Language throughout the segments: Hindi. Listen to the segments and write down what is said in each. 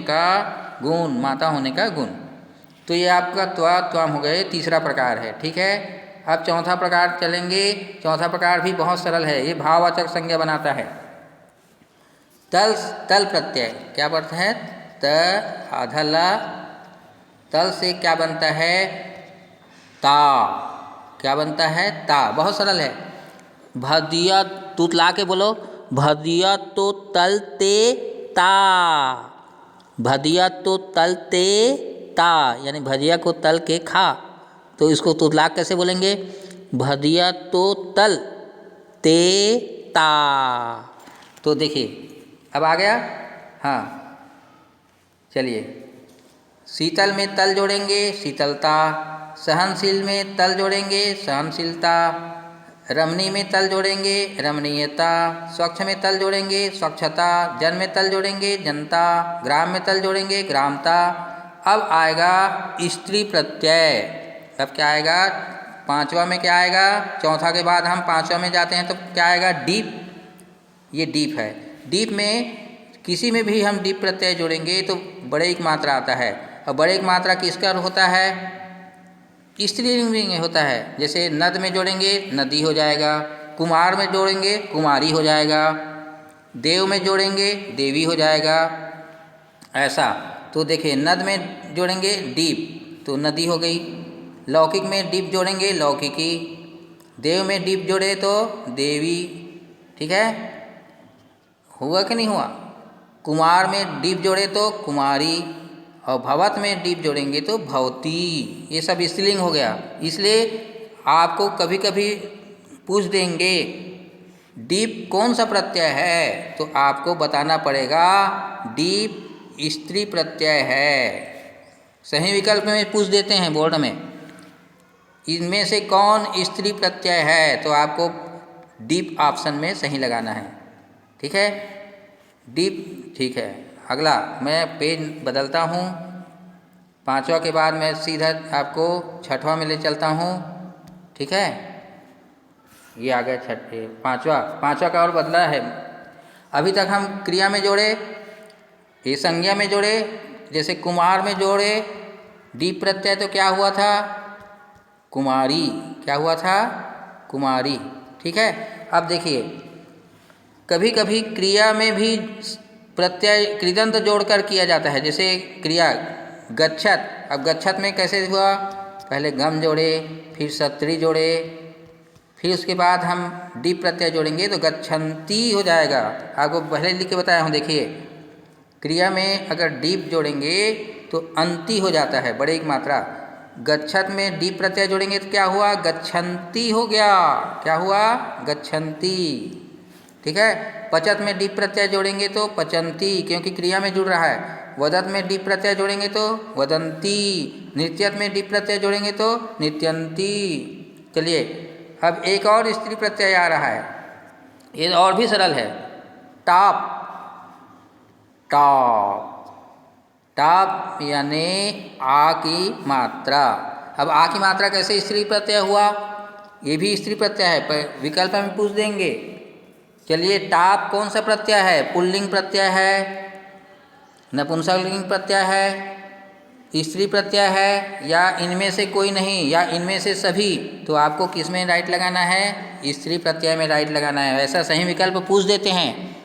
का गुण, माता होने का गुण। तो ये आपका त्वा त्वाम हो गए, तीसरा प्रकार है। ठीक है, अब चौथा प्रकार चलेंगे। चौथा प्रकार भी बहुत सरल है, ये भाववाचक संज्ञा बनाता है। तल, तल प्रत्यय क्या बनता है? त आधा तल से क्या बनता है? ता। क्या बनता है? ता। बहुत सरल है। भदिया तुतला के बोलो, भदिया तो तलते ता। भदिया तो तलते ता, यानी भजिया को तल के खा। तो इसको तुतला कैसे बोलेंगे? भदिया तो तल ते ता। तो देखिए अब आ गया। हाँ चलिए, शीतल में तल जोड़ेंगे शीतलता, सहनशील में तल जोड़ेंगे सहनशीलता, रमणीय में तल जोड़ेंगे रमणीयता, स्वच्छ में तल जोड़ेंगे स्वच्छता, जन में तल जोड़ेंगे जनता, ग्राम में तल जोड़ेंगे ग्रामता। अब आएगा स्त्री प्रत्यय। अब क्या आएगा? पांचवा में क्या आएगा? चौथा के बाद हम पांचवा में जाते हैं तो क्या आएगा? डीप। ये डीप है। डीप में किसी में भी हम डीप प्रत्यय जोड़ेंगे तो बड़े एक मात्रा आता है। और बड़े एक मात्रा किसका होता है? स्त्रीलिंग में होता है। जैसे नद में जोड़ेंगे नदी हो जाएगा, कुमार में जोड़ेंगे कुमारी हो जाएगा, देव में जोड़ेंगे देवी हो जाएगा। ऐसा तो देखिए, नद में जोड़ेंगे डीप तो नदी हो गई, लौकिक में डीप जोड़ेंगे लौकिकी, देव में डीप जोड़े तो देवी। ठीक है, हुआ कि नहीं हुआ? कुमार में डीप जोड़े तो कुमारी, और भवत में डीप जोड़ेंगे तो भवती। ये सब स्त्रीलिंग हो गया। इसलिए आपको कभी कभी पूछ देंगे डीप कौन सा प्रत्यय है, तो आपको बताना पड़ेगा डीप स्त्री प्रत्यय है। सही विकल्प में पूछ देते हैं बोर्ड में, इनमें से कौन स्त्री प्रत्यय है, तो आपको डीप ऑप्शन में सही लगाना है। ठीक है, डीप। ठीक है, अगला मैं पेज बदलता हूँ। पांचवा के बाद मैं सीधा आपको छठवां में ले चलता हूँ। ठीक है, ये आ गया पांचवा का और बदला है। अभी तक हम क्रिया में जोड़े, ये संज्ञा में जोड़े। जैसे कुमार में जोड़े डीप प्रत्यय तो क्या हुआ था? कुमारी। क्या हुआ था? कुमारी। ठीक है, अब देखिए कभी कभी क्रिया में भी प्रत्यय कृदंत जोड़कर किया जाता है। जैसे क्रिया गच्छत। अब गच्छत में कैसे हुआ? पहले गम जोड़े, फिर सत्री जोड़े, फिर उसके बाद हम डीप प्रत्यय जोड़ेंगे तो गच्छन्ति हो जाएगा। आपको पहले लिख के बताया हूँ। देखिए क्रिया में अगर डीप जोड़ेंगे तो अंति हो जाता है, बड़े एक मात्रा। गच्छत में डीप प्रत्यय जोड़ेंगे तो क्या हुआ? गच्छन्ति हो गया। क्या हुआ? गच्छन्ति। ठीक है, पचत में डीप प्रत्यय जोड़ेंगे तो पचंती, क्योंकि क्रिया में जुड़ रहा है। वदत में डीप प्रत्यय जोड़ेंगे तो वदंती, नृत्यत में डीप प्रत्यय जोड़ेंगे तो नृत्यंती। चलिए अब एक और स्त्री प्रत्यय आ रहा है, ये और भी सरल है। टाप। टॉप। टाप यानी आ की मात्रा। अब आ की मात्रा कैसे स्त्री प्रत्यय हुआ? ये भी स्त्री प्रत्यय है, पर विकल्प में पूछ देंगे। चलिए, टाप कौन सा प्रत्यय है? पुल्लिंग प्रत्यय है, नपुंसकलिंग प्रत्यय है, स्त्री प्रत्यय है, या इनमें से कोई नहीं, या इनमें से सभी? तो आपको किस में राइट लगाना है? स्त्री प्रत्यय में राइट लगाना है। ऐसा सही विकल्प पूछ देते हैं,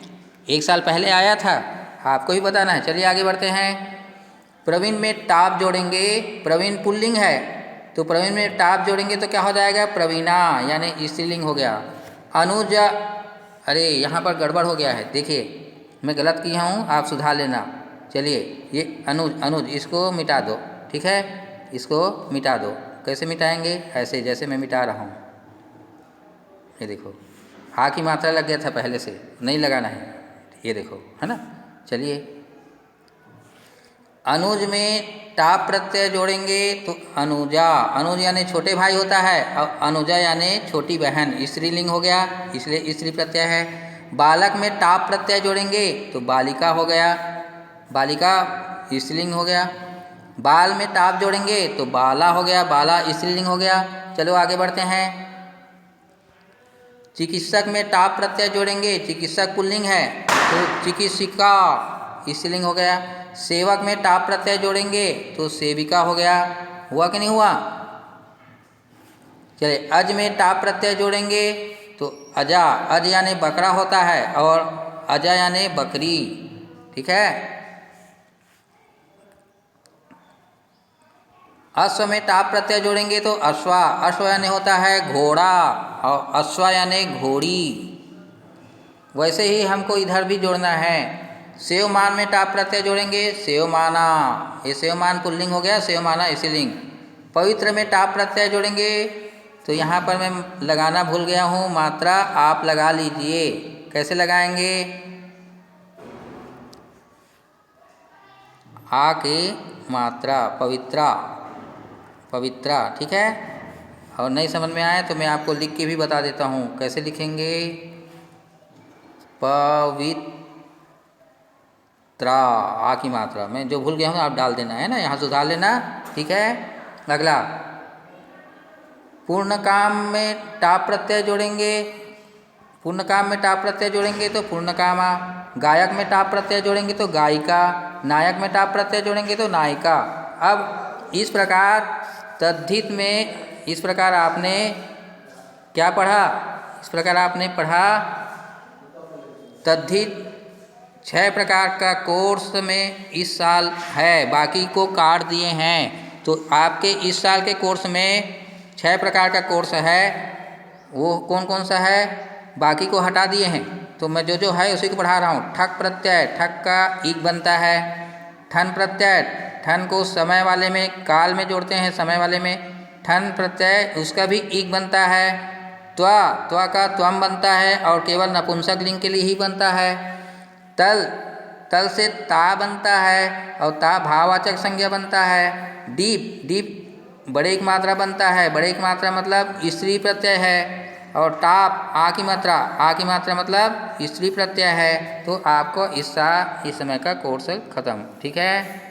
एक साल पहले आया था, आपको ही बताना है। चलिए आगे बढ़ते हैं। प्रवीण में टाप जोड़ेंगे, प्रवीण पुल्लिंग है तो प्रवीण में टाप जोड़ेंगे तो क्या हो जाएगा? प्रवीणा, यानी स्त्रीलिंग हो गया। अनुजा, अरे यहाँ पर गड़बड़ हो गया है, देखिए मैं गलत किया हूँ, आप सुधार लेना। चलिए ये अनुज इसको मिटा दो। ठीक है, इसको मिटा दो। कैसे मिटाएंगे? ऐसे जैसे मैं मिटा रहा हूँ। ये देखो आ की मात्रा लग गया था, पहले से नहीं लगाना है। ये देखो, है ना। चलिए, अनुज में टाप प्रत्यय जोड़ेंगे तो अनुजा। अनुज यानी छोटे भाई होता है, और अनुजा यानी छोटी बहन, स्त्रीलिंग हो गया, इसलिए स्त्री प्रत्यय है। बालक में टाप प्रत्यय जोड़ेंगे तो बालिका हो गया, बालिका स्त्रीलिंग हो गया। बाल में टाप जोड़ेंगे तो बाला हो गया, बाला स्त्रीलिंग हो गया। चलो आगे बढ़ते हैं। चिकित्सक में टाप प्रत्यय जोड़ेंगे, चिकित्सक पुल्लिंग है तो चिकित्सिका स्त्रीलिंग हो गया। सेवक में टाप प्रत्यय जोड़ेंगे तो सेविका हो गया। हुआ कि नहीं हुआ? चलिए, अज में टाप प्रत्यय जोड़ेंगे तो अजा, अज यानी बकरा होता है और अजा यानी बकरी। ठीक है। अश्व में टाप प्रत्यय जोड़ेंगे तो अश्वा, अश्व यानी होता है घोड़ा और अश्वा यानी घोड़ी। वैसे ही हमको इधर भी जोड़ना है। सेवमान में टाप प्रत्यय जोड़ेंगे सेवमाना, ये सेवमान पुल्लिंग हो गया, सेवमाना स्त्रीलिंग। पवित्र में टाप प्रत्यय जोड़ेंगे तो यहाँ पर मैं लगाना भूल गया हूँ, मात्रा आप लगा लीजिए। कैसे लगाएंगे? आ की मात्रा पवित्रा, पवित्रा। ठीक है। और नहीं समझ में आए तो मैं आपको लिख के भी बता देता हूँ कैसे लिखेंगे। पवित्रा, आ की मात्रा मैं जो भूल गया हूँ आप डाल देना है ना, यहाँ सुधार लेना। ठीक है। अगला, पूर्ण काम में टाप प्रत्यय जोड़ेंगे, पूर्ण काम में टाप प्रत्यय जोड़ेंगे तो पूर्ण कामा। गायक में टाप प्रत्यय जोड़ेंगे तो गायिका। नायक में टाप प्रत्यय जोड़ेंगे तो नायिका। अब इस प्रकार तद्धित में, इस प्रकार आपने क्या पढ़ा? इस प्रकार आपने पढ़ा तद्धित 6 प्रकार का कोर्स में इस साल है, बाकी को काट दिए हैं। तो आपके इस साल के कोर्स में 6 प्रकार का कोर्स है, वो कौन कौन सा है? बाकी को हटा दिए हैं। तो मैं जो जो है उसी को पढ़ा रहा हूँ। ठक प्रत्यय, ठक का ईक बनता है। ठन प्रत्यय, ठन को समय वाले में काल में जोड़ते हैं, समय वाले में। ठन प्रत्यय उसका भी ईक बनता है। त्वा, त्वा का त्वम बनता है और केवल नपुंसक लिंग के लिए ही बनता है। तल, तल से ता बनता है और ता भाववाचक संज्ञा बनता है। डीप, डीप बड़े एक मात्रा बनता है, बड़े एक मात्रा मतलब स्त्री प्रत्यय है। और टाप, आ की मात्रा, आ की मात्रा मतलब स्त्री प्रत्यय है। तो आपको इस समय का कोर्स खत्म। ठीक है।